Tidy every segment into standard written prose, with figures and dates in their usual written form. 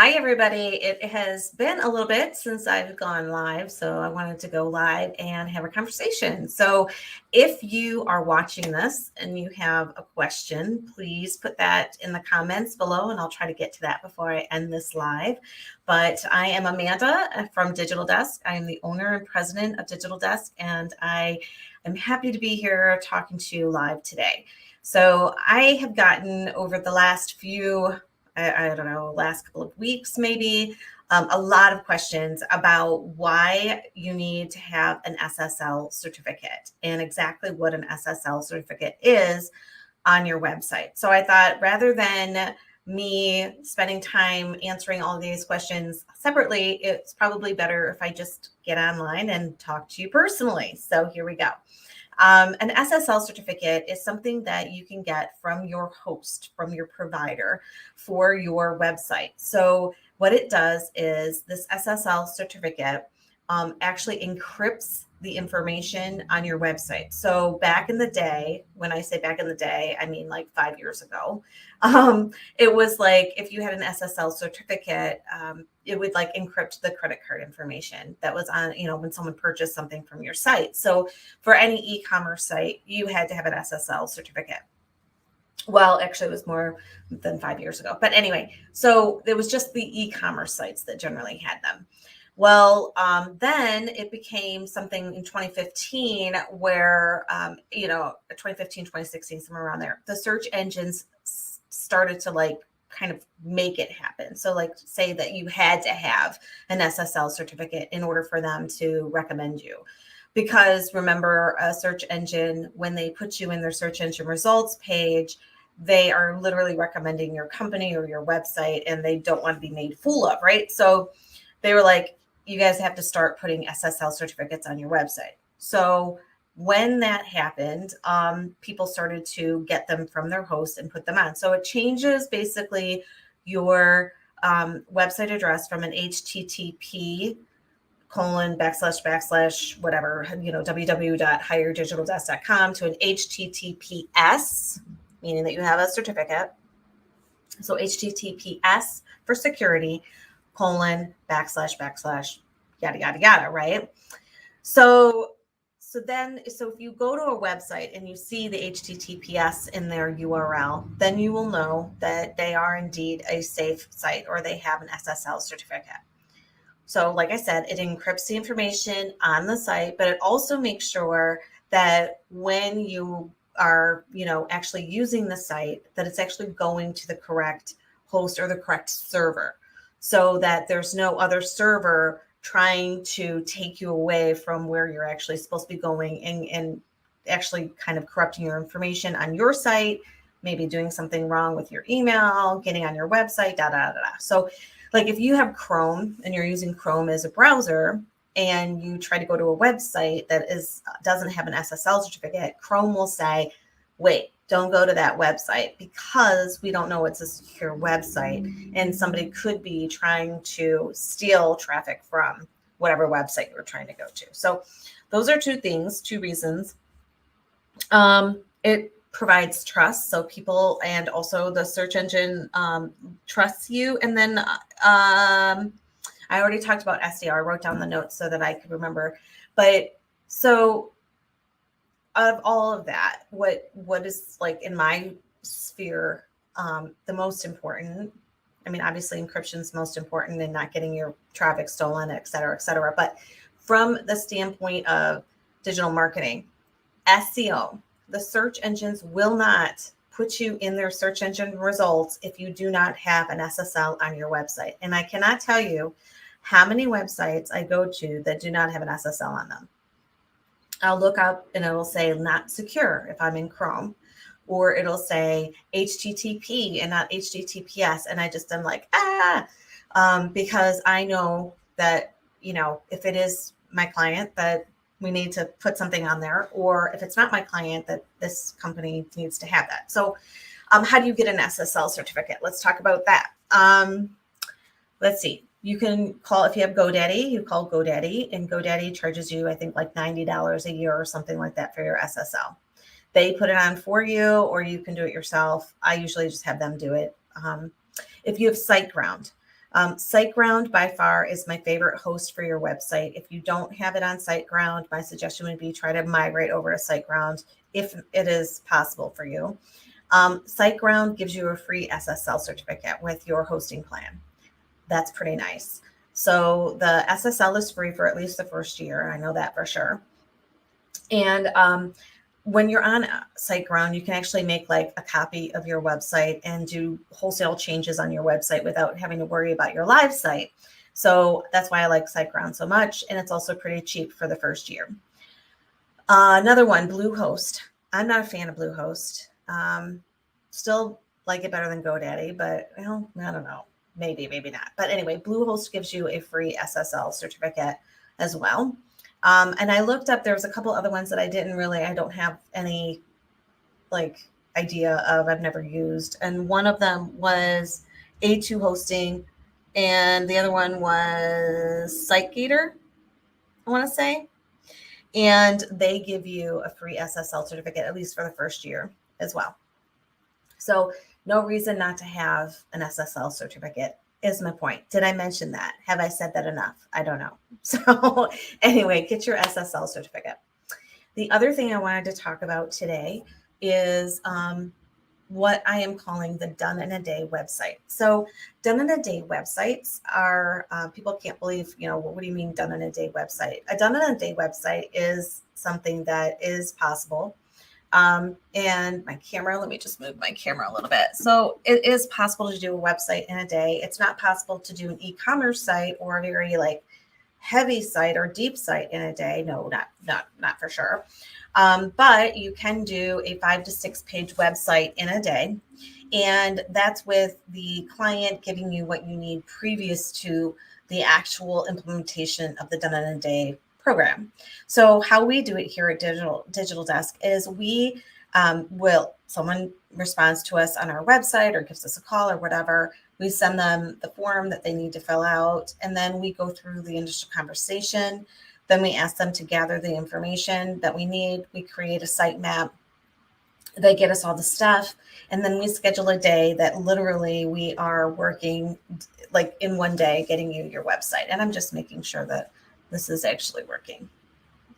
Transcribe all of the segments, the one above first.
Hi, everybody. It has been a little bit since I've gone live, so I wanted to go live and have a conversation. So, if you are watching this and you have a question, please put that in the comments below, and I'll try to get to that before I end this live. But I am Amanda from Digital Desk. I am the owner and president of Digital Desk, and I am happy to be here talking to you live today. So, I have gotten over the last few I don't know, last couple of weeks, maybe, a lot of questions about why you need to have an SSL certificate and exactly what an SSL certificate is on your website. So I thought rather than me spending time answering all of these questions separately, it's probably better if I just get online and talk to you personally. So here we go. An SSL certificate is something that you can get from your host, from your provider for your website. So, what it does is this SSL certificate actually encrypts the information on your website. So, back in the day, when I say back in the day, I mean like 5 years ago, it was like if you had an SSL certificate, it would like encrypt the credit card information that was on, when someone purchased something from your site. So, for any e-commerce site, you had to have an SSL certificate. Well, actually, it was more than 5 years ago. But anyway, so it was just the e-commerce sites that generally had them. Well, then it became something in 2015 where, 2015, 2016, somewhere around there, the search engines started to like kind of make it happen. So like say that you had to have an SSL certificate in order for them to recommend you. Because remember, a search engine, when they put you in their search engine results page, they are literally recommending your company or your website and they don't want to be made fool of, right? So they were like, you guys have to start putting SSL certificates on your website. So when that happened, people started to get them from their host and put them on. So it changes basically your website address from an HTTP / whatever, www.higherdigitaldesk.com to an HTTPS, meaning that you have a certificate. So HTTPS for security, / yada, yada, yada, right? So if you go to a website and you see the HTTPS in their URL, then you will know that they are indeed a safe site or they have an SSL certificate. So like I said, it encrypts the information on the site, but it also makes sure that when you are, actually using the site, that it's actually going to the correct host or the correct server so that there's no other server trying to take you away from where you're actually supposed to be going and actually kind of corrupting your information on your site, maybe doing something wrong with your email, getting on your website, da, da, da, da. So like if you have Chrome and you're using Chrome as a browser and you try to go to a website that doesn't have an SSL certificate, Chrome will say, wait, don't go to that website because we don't know it's a secure website and somebody could be trying to steal traffic from whatever website you're trying to go to. So those are two reasons. It provides trust, so people and also the search engine trusts you. And then I already talked about SDR. I wrote down the notes so that I could remember. But so of all of that, what is like in my sphere the most important? I mean, obviously encryption is most important and not getting your traffic stolen, et cetera, et cetera. But from the standpoint of digital marketing, SEO, the search engines will not put you in their search engine results if you do not have an SSL on your website. And I cannot tell you how many websites I go to that do not have an SSL on them. I'll look up and it'll say not secure if I'm in Chrome, or it'll say HTTP and not HTTPS. And I just am like, because I know that, if it is my client, that we need to put something on there, or if it's not my client, that this company needs to have that. So how do you get an SSL certificate? Let's talk about that. Let's see. You can call, if you have GoDaddy, you call GoDaddy, and GoDaddy charges you, I think, like $90 a year or something like that for your SSL. They put it on for you, or you can do it yourself. I usually just have them do it. If you have SiteGround, SiteGround by far is my favorite host for your website. If you don't have it on SiteGround, my suggestion would be try to migrate over to SiteGround if it is possible for you. SiteGround gives you a free SSL certificate with your hosting plan. That's pretty nice. So the SSL is free for at least the first year. I know that for sure. And when you're on SiteGround, you can actually make like a copy of your website and do wholesale changes on your website without having to worry about your live site. So that's why I like SiteGround so much. And it's also pretty cheap for the first year. Another one, Bluehost. I'm not a fan of Bluehost. Still like it better than GoDaddy, but well, I don't know. Maybe not. But anyway, Bluehost gives you a free SSL certificate as well. And I looked up, there was a couple other ones that I don't have any like idea of, I've never used. And one of them was A2 Hosting, and the other one was SiteGator, I want to say. And they give you a free SSL certificate, at least for the first year as well. So no reason not to have an SSL certificate is my point. Did I mention that? Have I said that enough? I don't know. So anyway, get your SSL certificate. The other thing I wanted to talk about today is what I am calling the Done in a Day website. So Done in a Day websites are, people can't believe, what do you mean Done in a Day website? A Done in a Day website is something that is possible. And my camera, let me just move my camera a little bit. So it is possible to do a website in a day. It's not possible to do an e-commerce site or a very like heavy site or deep site in a day. No, not for sure. But you can do a 5 to 6 page website in a day. And that's with the client giving you what you need previous to the actual implementation of the Done in a Day program. So how we do it here at Digital Desk is we someone responds to us on our website or gives us a call or whatever, we send them the form that they need to fill out, and then we go through the initial conversation. Then we ask them to gather the information that we need. We create a site map. They get us all the stuff, and then we schedule a day that literally we are working like in one day getting you your website. And I'm just making sure that this is actually working.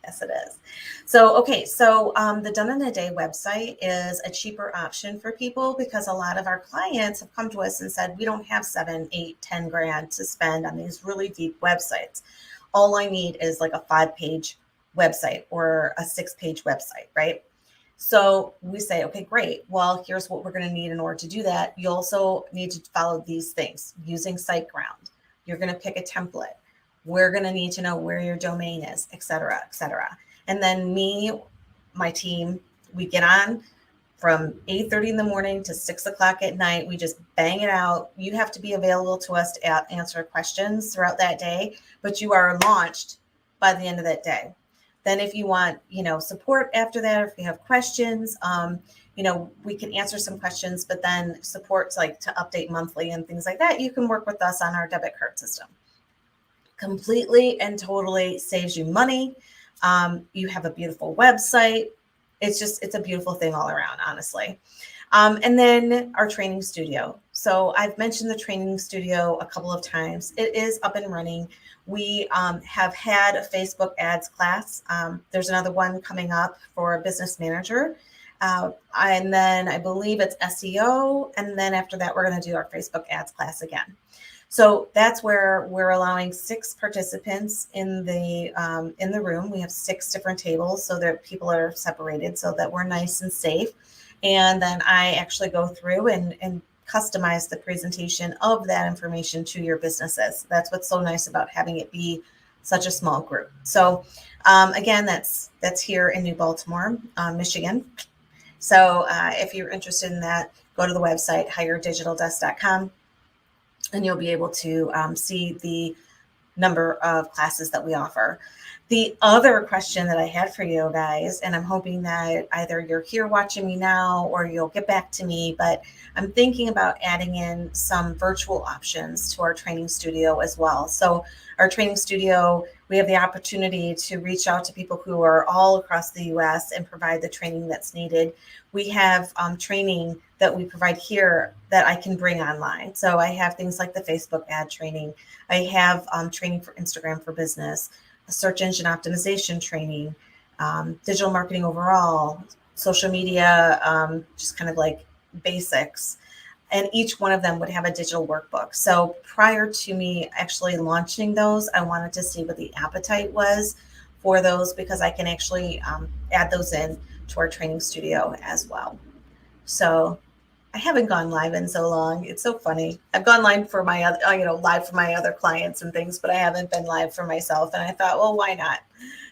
Yes, it is. So, okay. So the Done in a Day website is a cheaper option for people because a lot of our clients have come to us and said, we don't have 7, 8, 10 grand to spend on these really deep websites. All I need is like a 5-page website or a 6-page website, right? So we say, okay, great. Well, here's what we're going to need in order to do that. You also need to follow these things using SiteGround. You're going to pick a template. We're going to need to know where your domain is, et cetera, et cetera. And then my team, we get on from 8:30 in the morning to 6 o'clock at night. We just bang it out. You have to be available to us to answer questions throughout that day, but you are launched by the end of that day. Then if you want, support after that, or if you have questions, we can answer some questions, but then support's like to update monthly and things like that. You can work with us on our debit card system. Completely and totally saves you money. You have a beautiful website. It's a beautiful thing all around, honestly. And then our training studio. So I've mentioned the training studio a couple of times. It is up and running. We have had a Facebook ads class. There's another one coming up for a business manager. And then I believe it's SEO. And then after that, we're going to do our Facebook ads class again. So that's where we're allowing 6 participants in the room. We have 6 different tables so that people are separated so that we're nice and safe. And then I actually go through and customize the presentation of that information to your businesses. That's what's so nice about having it be such a small group. So again, that's here in New Baltimore, Michigan. So if you're interested in that, go to the website, hiredigitaldesk.com. And you'll be able to see the number of classes that we offer. The other question that I had for you guys, and I'm hoping that either you're here watching me now or you'll get back to me, but I'm thinking about adding in some virtual options to our training studio as well. So our training studio, We have the opportunity to reach out to people who are all across the US and provide the training that's needed. We have training that we provide here that I can bring online. So I have things like the Facebook ad training. I have training for Instagram for business, search engine optimization training, digital marketing overall, social media, just kind of like basics. And each one of them would have a digital workbook. So prior to me actually launching those, I wanted to see what the appetite was for those, because I can actually add those in to our training studio as well. So I haven't gone live in so long. It's so funny. I've gone live for my other, live for my other clients and things, but I haven't been live for myself. And I thought, well, why not?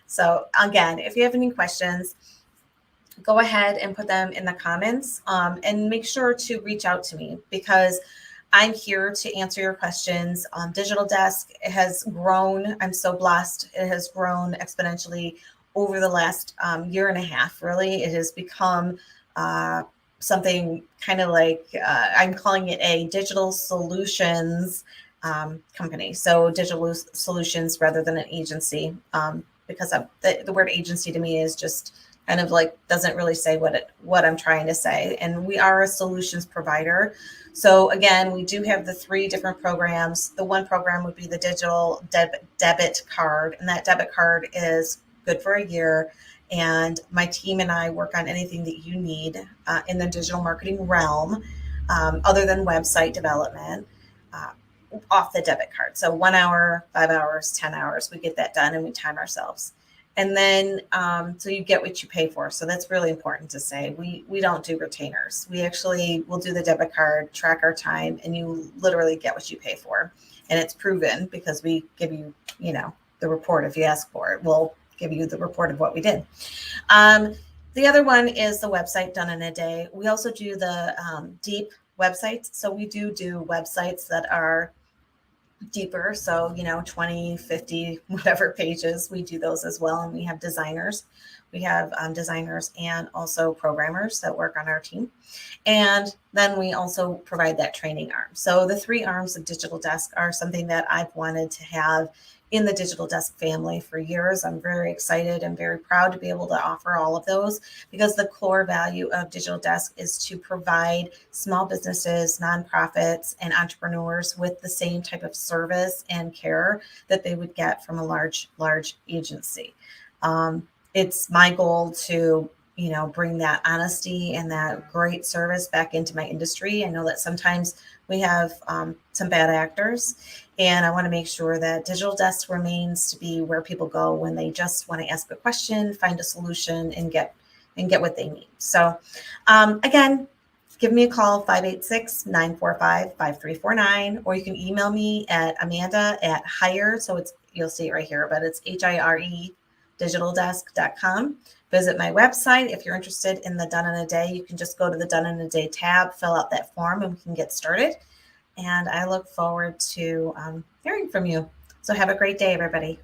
So again, if you have any questions, go ahead and put them in the comments, and make sure to reach out to me, because I'm here to answer your questions. Digital Desk has grown. I'm so blessed. It has grown exponentially over the last year and a half. Really, it has become something kind of like, I'm calling it a digital solutions company. So digital solutions rather than an agency, because the word agency to me is just kind of like doesn't really say what I'm trying to say. And we are a solutions provider. So again, we do have the 3 different programs. The one program would be the digital debit card, and that debit card is good for a year. And my team and I work on anything that you need in the digital marketing realm, other than website development, off the debit card. So 1 hour, 5 hours, 10 hours, we get that done and we time ourselves. And then, so you get what you pay for. So that's really important to say. We don't do retainers. We actually will do the debit card, track our time, and you literally get what you pay for. And it's proven because we give you, the report. If you ask for it, we'll give you the report of what we did. The other one is the website done in a day. We also do the deep websites. So we do websites that are deeper. So, 20, 50, whatever pages, we do those as well. And we have designers. We have designers and also programmers that work on our team. And then we also provide that training arm. So the 3 arms of Digital Desk are something that I've wanted to have in the Digital Desk family for years. I'm very excited and very proud to be able to offer all of those, because the core value of Digital Desk is to provide small businesses, nonprofits, and entrepreneurs with the same type of service and care that they would get from a large agency. It's my goal to bring that honesty and that great service back into my industry. I know that sometimes we have some bad actors, and I want to make sure that Digital Desk remains to be where people go when they just want to ask a question, find a solution, and get what they need. So again, give me a call, 586-945-5349, or you can email me at Amanda@hire. So you'll see it right here, but it's HIRE digitaldesk.com. Visit my website. If you're interested in the Done in a Day, you can just go to the Done in a Day tab, fill out that form, and we can get started. And I look forward to hearing from you. So have a great day, everybody.